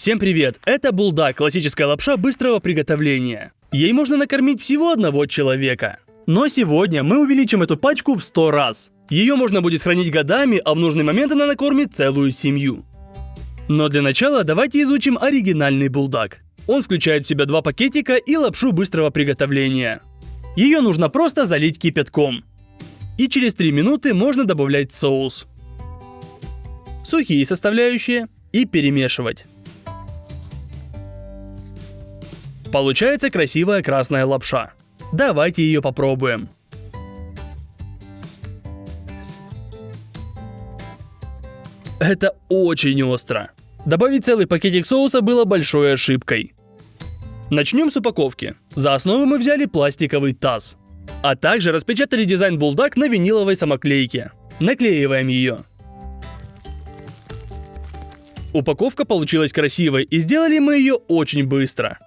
Всем привет! Это булдак, классическая лапша быстрого приготовления. Ей можно накормить всего одного человека. Но сегодня мы увеличим эту пачку в 100 раз. Ее можно будет хранить годами, а в нужный момент она накормит целую семью. Но для начала давайте изучим оригинальный булдак. Он включает в себя 2 пакетика и лапшу быстрого приготовления. Ее нужно просто залить кипятком. И через 3 минуты можно добавлять соус, сухие составляющие и перемешивать. Получается красивая красная лапша. Давайте ее попробуем. Это очень остро. Добавить целый пакетик соуса было большой ошибкой. Начнем с упаковки. За основу мы взяли пластиковый таз. А также распечатали дизайн булдак на виниловой самоклейке. Наклеиваем ее. Упаковка получилась красивой, и сделали мы ее очень быстро.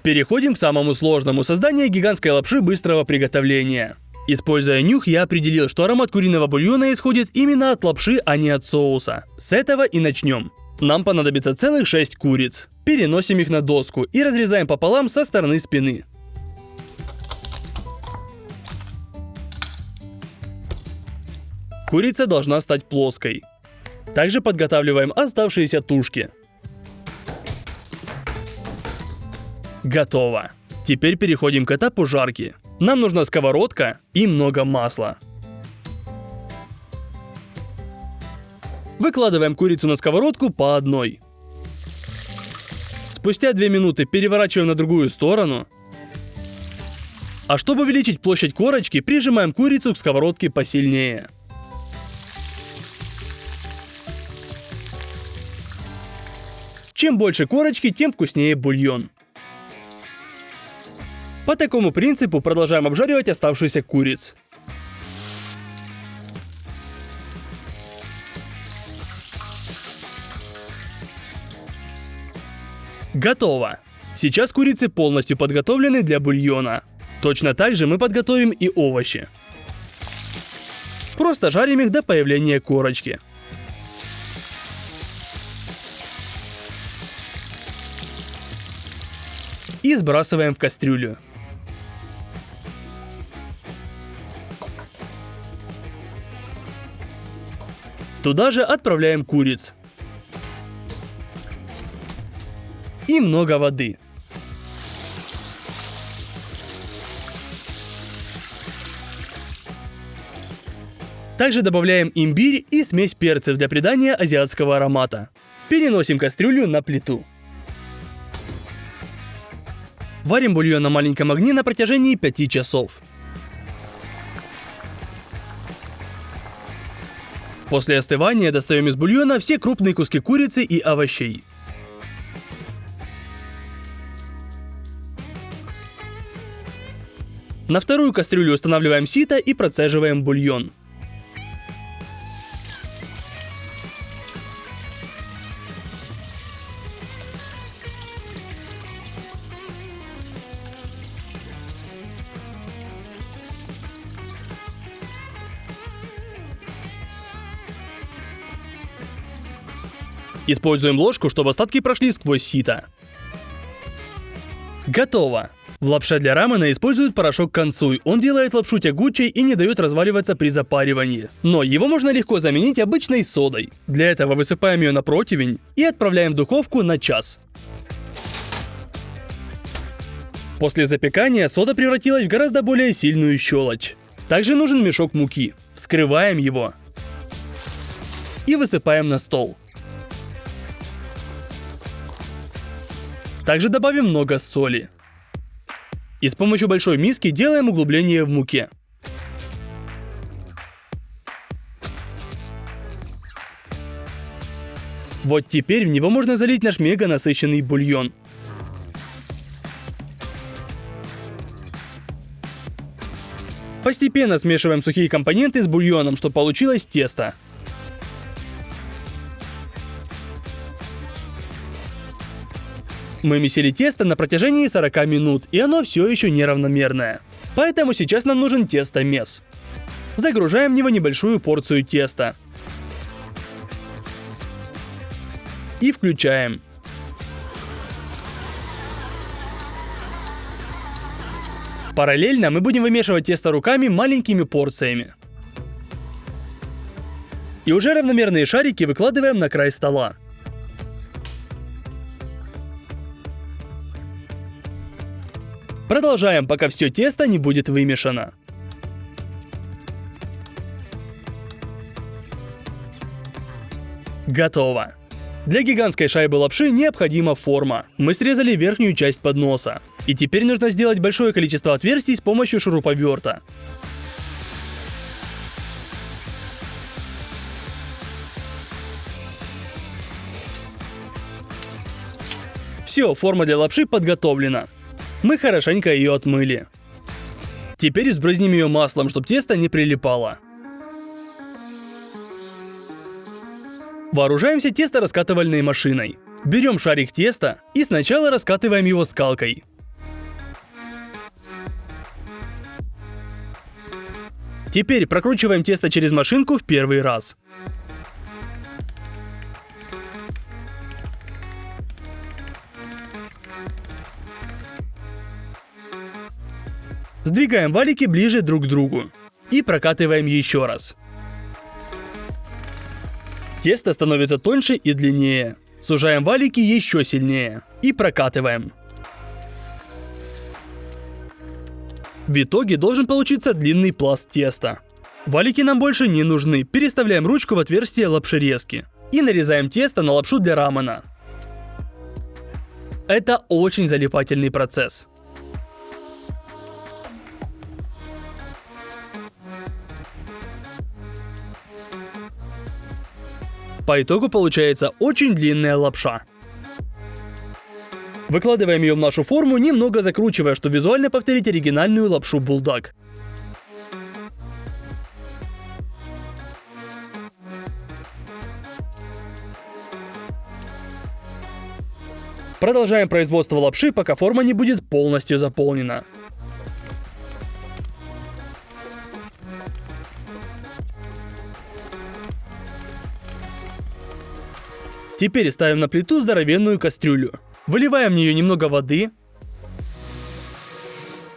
Переходим к самому сложному – созданию гигантской лапши быстрого приготовления. Используя нюх, я определил, что аромат куриного бульона исходит именно от лапши, а не от соуса. С этого и начнем. Нам понадобится целых 6 куриц. Переносим их на доску и разрезаем пополам со стороны спины. Курица должна стать плоской. Также подготавливаем оставшиеся тушки. Готово. Теперь переходим к этапу жарки. Нам нужна сковородка и много масла. Выкладываем курицу на сковородку по одной. Спустя 2 минуты переворачиваем на другую сторону. А чтобы увеличить площадь корочки, прижимаем курицу к сковородке посильнее. Чем больше корочки, тем вкуснее бульон. По такому принципу продолжаем обжаривать оставшихся куриц. Готово! Сейчас курицы полностью подготовлены для бульона. Точно так же мы подготовим и овощи. Просто жарим их до появления корочки. И сбрасываем в кастрюлю. Туда же отправляем куриц. И много воды. Также добавляем имбирь и смесь перцев для придания азиатского аромата. Переносим кастрюлю на плиту. Варим бульон на маленьком огне на протяжении 5 часов. После остывания достаем из бульона все крупные куски курицы и овощей. На вторую кастрюлю устанавливаем сито и процеживаем бульон. Используем ложку, чтобы остатки прошли сквозь сито. Готово! В лапше для рамена используют порошок канцуй. Он делает лапшу тягучей и не дает разваливаться при запаривании. Но его можно легко заменить обычной содой. Для этого высыпаем ее на противень и отправляем в духовку на час. После запекания сода превратилась в гораздо более сильную щелочь. Также нужен мешок муки. Вскрываем его и высыпаем на стол. Также добавим много соли. И с помощью большой миски делаем углубление в муке. Вот теперь в него можно залить наш мега насыщенный бульон. Постепенно смешиваем сухие компоненты с бульоном, чтобы получилось тесто. Мы месили тесто на протяжении 40 минут, и оно все еще неравномерное. Поэтому сейчас нам нужен тестомес. Загружаем в него небольшую порцию теста. И включаем. Параллельно мы будем вымешивать тесто руками маленькими порциями. И уже равномерные шарики выкладываем на край стола. Продолжаем, пока все тесто не будет вымешано. Готово. Для гигантской шайбы лапши необходима форма. Мы срезали верхнюю часть подноса. И теперь нужно сделать большое количество отверстий с помощью шуруповерта. Все, форма для лапши подготовлена. Мы хорошенько ее отмыли. Теперь сбрызнем ее маслом, чтобы тесто не прилипало. Вооружаемся тесто-раскатывальной машиной. Берем шарик теста и сначала раскатываем его скалкой. Теперь прокручиваем тесто через машинку в первый раз. Сдвигаем валики ближе друг к другу и прокатываем еще раз. Тесто становится тоньше и длиннее. Сужаем валики еще сильнее и прокатываем. В итоге должен получиться длинный пласт теста. Валики нам больше не нужны. Переставляем ручку в отверстие лапшерезки и нарезаем тесто на лапшу для рамена. Это очень залипательный процесс. По итогу получается очень длинная лапша. Выкладываем ее в нашу форму, немного закручивая, чтобы визуально повторить оригинальную лапшу булдаг. Продолжаем производство лапши, пока форма не будет полностью заполнена. Теперь ставим на плиту здоровенную кастрюлю. Выливаем в нее немного воды.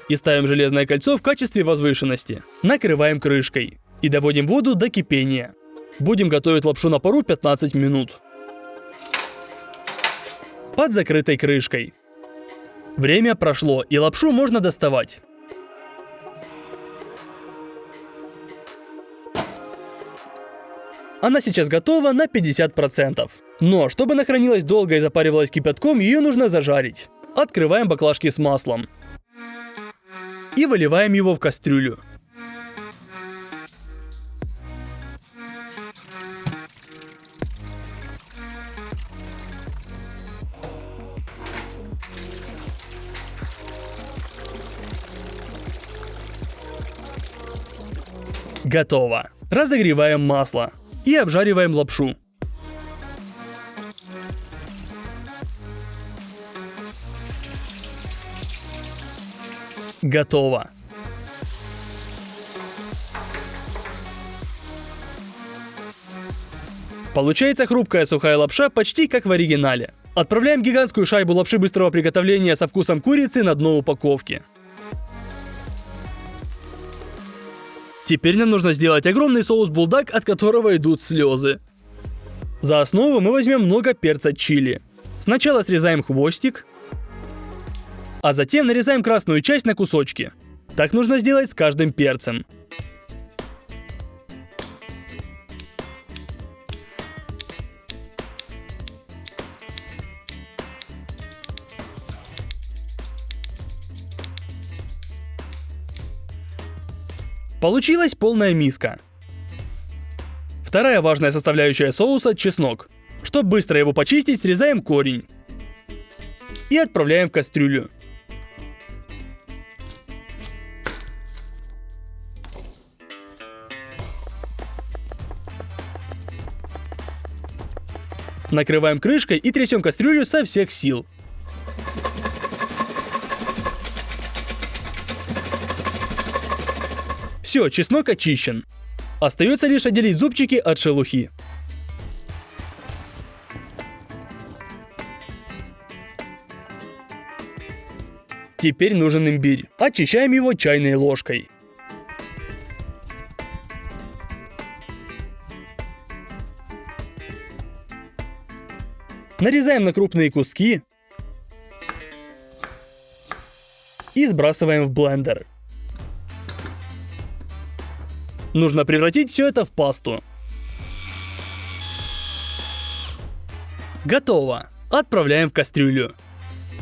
И ставим железное кольцо в качестве возвышенности. Накрываем крышкой. И доводим воду до кипения. Будем готовить лапшу на пару 15 минут. Под закрытой крышкой. Время прошло, и лапшу можно доставать. Она сейчас готова на 50%. Но, чтобы она хранилась долго и запаривалась кипятком, ее нужно зажарить. Открываем баклажки с маслом. И выливаем его в кастрюлю. Готово. Разогреваем масло. И обжариваем лапшу. Готово. Получается хрупкая сухая лапша почти как в оригинале. Отправляем гигантскую шайбу лапши быстрого приготовления со вкусом курицы на дно упаковки. Теперь нам нужно сделать огромный соус булдаг, от которого идут слезы. За основу мы возьмем много перца чили. Сначала срезаем хвостик, а затем нарезаем красную часть на кусочки. Так нужно сделать с каждым перцем. Получилась полная миска. Вторая важная составляющая соуса – чеснок. Чтобы быстро его почистить, срезаем корень. И отправляем в кастрюлю. Накрываем крышкой и трясем кастрюлю со всех сил. Все, чеснок очищен. Остается лишь отделить зубчики от шелухи. Теперь нужен имбирь. Очищаем его чайной ложкой. Нарезаем на крупные куски и сбрасываем в блендер. Нужно превратить все это в пасту. Готово. Отправляем в кастрюлю.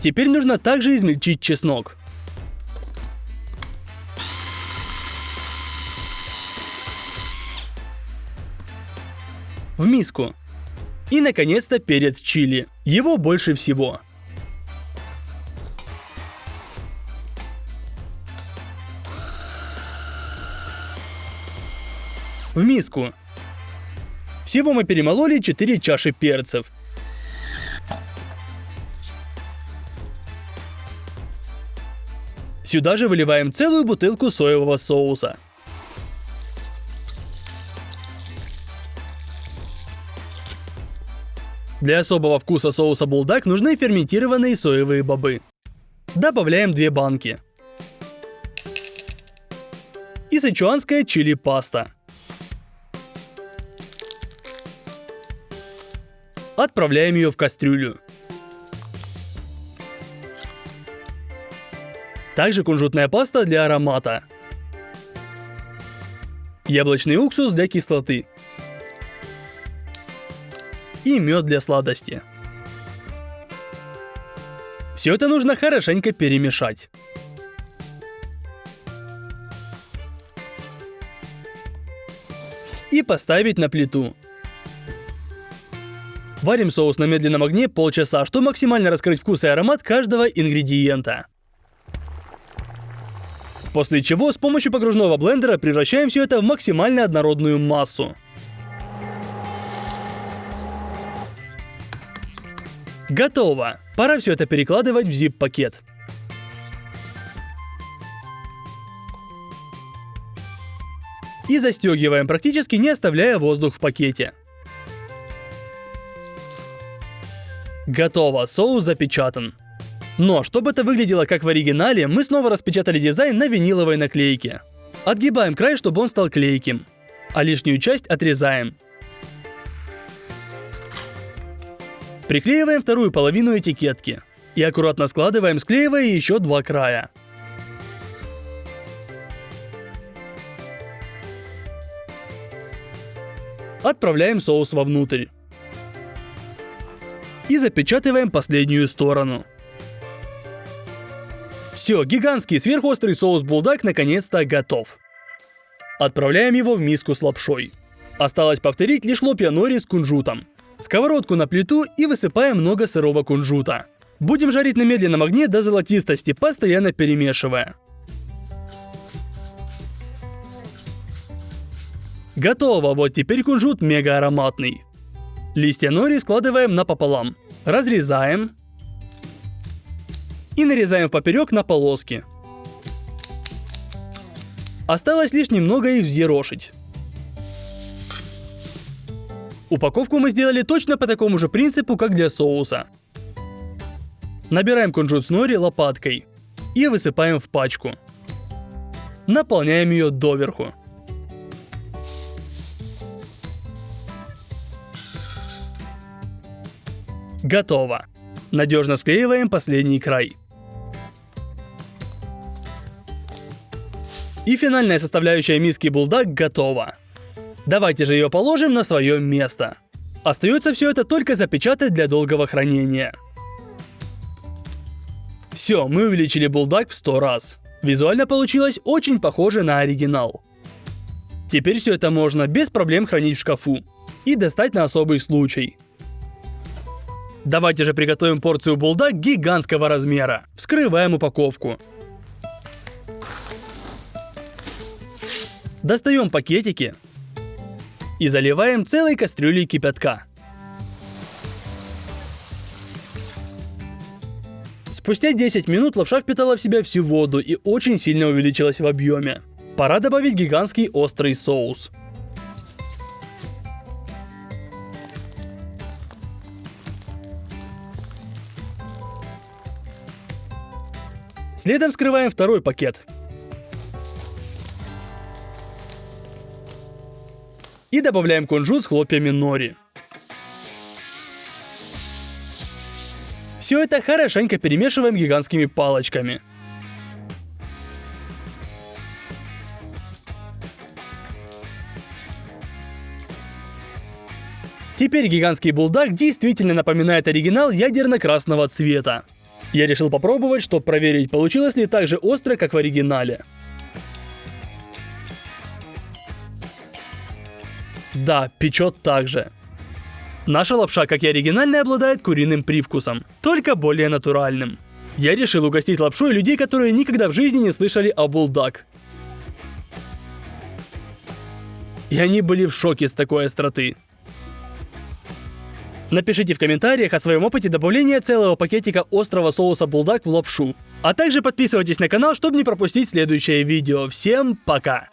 Теперь нужно также измельчить чеснок. В миску. И, наконец-то, перец чили. Его больше всего. В миску. Всего мы перемололи 4 чаши перцев. Сюда же выливаем целую бутылку соевого соуса. Для особого вкуса соуса булдаг нужны ферментированные соевые бобы. Добавляем 2 банки. И сычуанская чили паста. Отправляем ее в кастрюлю. Также кунжутная паста для аромата. Яблочный уксус для кислоты. И мед для сладости. Все это нужно хорошенько перемешать. И поставить на плиту. Варим соус на медленном огне полчаса, чтобы максимально раскрыть вкус и аромат каждого ингредиента. После чего с помощью погружного блендера превращаем все это в максимально однородную массу. Готово! Пора все это перекладывать в zip-пакет. И застегиваем, практически не оставляя воздух в пакете. Готово, соус запечатан. Но, чтобы это выглядело как в оригинале, мы снова распечатали дизайн на виниловой наклейке. Отгибаем край, чтобы он стал клейким. А лишнюю часть отрезаем. Приклеиваем вторую половину этикетки. И аккуратно складываем, склеивая еще 2 края. Отправляем соус вовнутрь. И запечатываем последнюю сторону. Все, гигантский сверхострый соус булдаг наконец-то готов. Отправляем его в миску с лапшой. Осталось повторить лишь хлопья нори с кунжутом. Сковородку на плиту и высыпаем много сырого кунжута. Будем жарить на медленном огне до золотистости, постоянно перемешивая. Готово, вот теперь кунжут мега ароматный. Листья нори складываем напополам. Разрезаем. И нарезаем поперек на полоски. Осталось лишь немного их взъерошить. Упаковку мы сделали точно по такому же принципу, как для соуса. Набираем кунжут с нори лопаткой и высыпаем в пачку. Наполняем ее доверху. Готово. Надежно склеиваем последний край. И финальная составляющая миски булдаг готова. Давайте же ее положим на свое место. Остается все это только запечатать для долгого хранения. Все, мы увеличили булдаг в 100 раз. Визуально получилось очень похоже на оригинал. Теперь все это можно без проблем хранить в шкафу и достать на особый случай. Давайте же приготовим порцию булдаг гигантского размера. Вскрываем упаковку. Достаем пакетики и заливаем целой кастрюлей кипятка. Спустя 10 минут лапша впитала в себя всю воду и очень сильно увеличилась в объеме. Пора добавить гигантский острый соус. Следом вскрываем второй пакет. И добавляем кунжут с хлопьями нори. Все это хорошенько перемешиваем гигантскими палочками. Теперь гигантский булдаг действительно напоминает оригинал ядерно-красного цвета. Я решил попробовать, чтобы проверить, получилось ли так же остро, как в оригинале. Да, печет так же. Наша лапша, как и оригинальная, обладает куриным привкусом, только более натуральным. Я решил угостить лапшой людей, которые никогда в жизни не слышали о булдаг. И они были в шоке с такой остроты. Напишите в комментариях о своем опыте добавления целого пакетика острого соуса булдаг в лапшу. А также подписывайтесь на канал, чтобы не пропустить следующее видео. Всем пока!